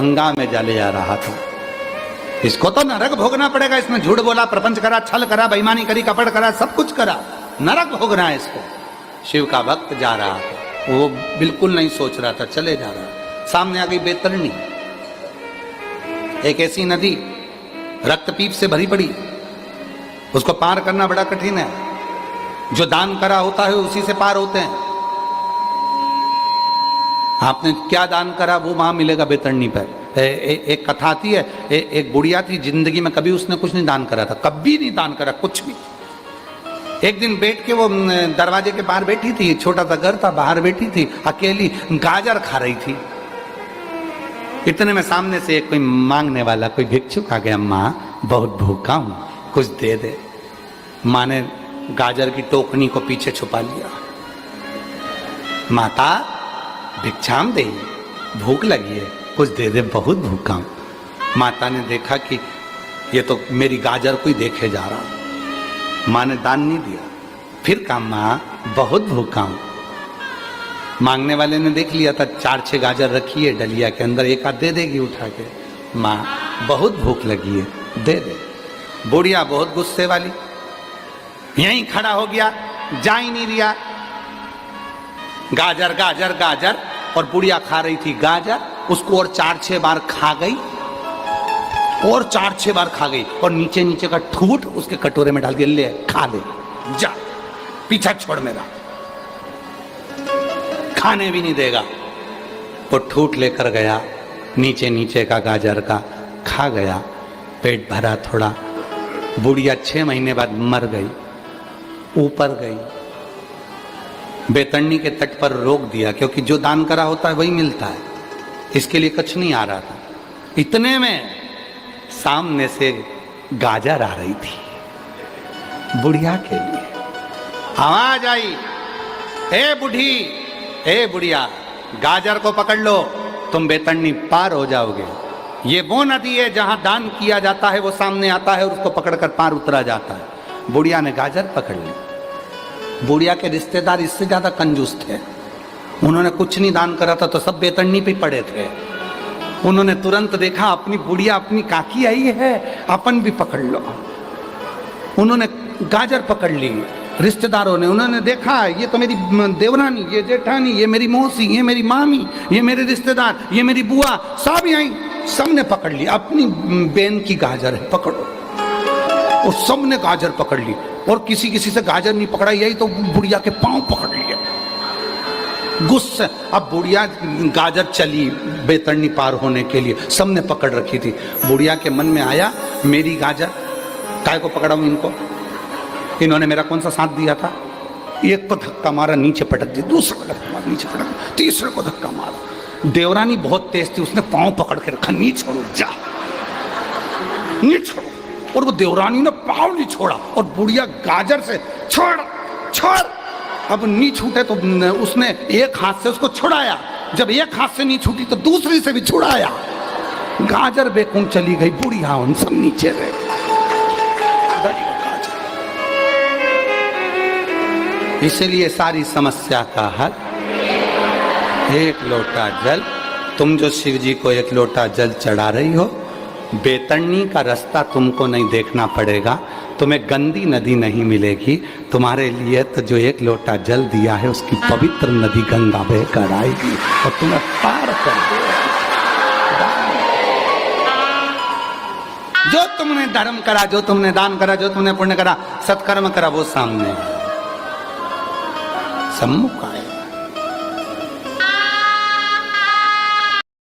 गंगा में जले जा रहा था। इसको तो नरक भोगना पड़ेगा। इसमें झूठ बोला, प्रपंच करा, छल करा, बेईमानी करी, कपट करा, सब कुछ करा, नरक भोगना है इसको। शिव का भक्त जा रहा था, वो बिल्कुल नहीं सोच रहा था, चले जा रहा। सामने आ गई बैतरणी, एक ऐसी नदी रक्तपीप से भरी पड़ी, उसको पार करना बड़ा कठिन है। जो दान करा होता है उसी से पार होते हैं। आपने क्या दान करा वो वहां मिलेगा बैतरणी पर। एक कथा आती है, एक बुढ़िया थी, जिंदगी में कभी उसने कुछ नहीं दान करा था, कभी नहीं दान करा कुछ भी। एक दिन बैठ के वो दरवाजे के बाहर बैठी थी, छोटा सा घर था, बाहर बैठी थी अकेली, गाजर खा रही थी। इतने में सामने से कोई मांगने वाला, कोई भिक्षुक आ गया, माँ बहुत भूखा हूं, कुछ दे दे। माँ ने गाजर की टोकनी को पीछे छुपा लिया। माता भिक्षाम दे, भूख लगी है, कुछ दे दे, बहुत भूखा हूं। माता ने देखा कि ये तो मेरी गाजर को ही देखे जा रहा। माँ ने दान नहीं दिया। फिर कहा माँ बहुत भूखा हूं। मांगने वाले ने देख लिया था, 4-6 गाजर रखी है डलिया के अंदर, एक आध दे देगी उठा के। माँ बहुत भूख लगी है, दे दे। बुढ़िया बहुत गुस्से वाली, यहीं खड़ा हो गया, जा ही नहीं रिया। गाजर गाजर गाजर, और बुढ़िया खा रही थी गाजर, उसको और 4-6 बार खा गई, और 4-6 बार खा गई, और नीचे नीचे का ठूठ उसके कटोरे में डाल के, ले खा ले, जा पीछा छोड़ मेरा, खाने भी नहीं देगा। वो ठूठ लेकर गया, नीचे नीचे का गाजर का खा गया, पेट भरा थोड़ा। बुढ़िया 6 महीने बाद मर गई, ऊपर गई, बैतरणी के तट पर रोक दिया, क्योंकि जो दान करा होता है वही मिलता है, इसके लिए कुछ नहीं आ रहा था। इतने में सामने से गाजर आ रही थी बुढ़िया के लिए। आवाज आई, ए बूढ़ी, ए बुढ़िया, गाजर को पकड़ लो, तुम बैतरणी पार हो जाओगे। ये वो नदी है जहां दान किया जाता है, वो सामने आता है और उसको पकड़कर पार उतरा जाता है। बुढ़िया ने गाजर पकड़ ली। बुढ़िया के रिश्तेदार इससे ज्यादा कंजूस थे, उन्होंने कुछ नहीं दान करा था तो सब बैतरणी पे पड़े थे। उन्होंने तुरंत देखा अपनी बुढ़िया, अपनी काकी आई है, अपन भी पकड़ लो। उन्होंने गाजर पकड़ ली। रिश्तेदारों ने, उन्होंने देखा ये तो मेरी देवरानी, ये जेठानी, ये मेरी मौसी, ये मेरी मामी, ये मेरे रिश्तेदार, ये मेरी बुआ, सब आई, सबने पकड़ ली। अपनी बहन की गाजर है, पकड़ो। और सबने गाजर पकड़ ली, और किसी किसी से गाजर नहीं पकड़ा, यही तो बुढ़िया के पांव पकड़ लिए गुस्से। अब बुढ़िया गाजर चली बैतरणी पार होने के लिए, सबने पकड़ रखी थी। बुढ़िया के मन में आया, मेरी गाजर काय को पकड़ाऊं इनको, इन्होंने मेरा कौन सा साथ दिया था। एक को धक्का मारा, नीचे पटक दिया, दूसरे को धक्का मारा, नीचे पटक दिया, तीसरे को धक्का मारा। देवरानी बहुत तेज थी, उसने पांव पकड़ के रखा, नहीं छोड़ो, जा नहीं छोड़ो। और वो देवरानी ने पांव नहीं छोड़ा, और बुढ़िया गाजर से छोड़ छोड़, अब नहीं छूटे तो उसने एक हाथ से उसको छुड़ाया। जब एक हाथ से नहीं छूटी तो दूसरी से भी छुड़ाया। गाजर बेकूं चली गई, बुढ़िया उन सब नीचे रहे। इसलिए सारी समस्या का हल एक लोटा जल। तुम जो शिव जी को एक लोटा जल चढ़ा रही हो, बैतरणी का रास्ता तुमको नहीं देखना पड़ेगा, तुम्हें गंदी नदी नहीं मिलेगी। तुम्हारे लिए तो जो एक लोटा जल दिया है उसकी पवित्र नदी गंगा बहकर आएगी और तुम्हें पार कर देगी। जो तुमने धर्म करा, जो तुमने दान करा, जो तुमने पुण्य करा, सत्कर्म करा, वो सामने सम्मुख आए।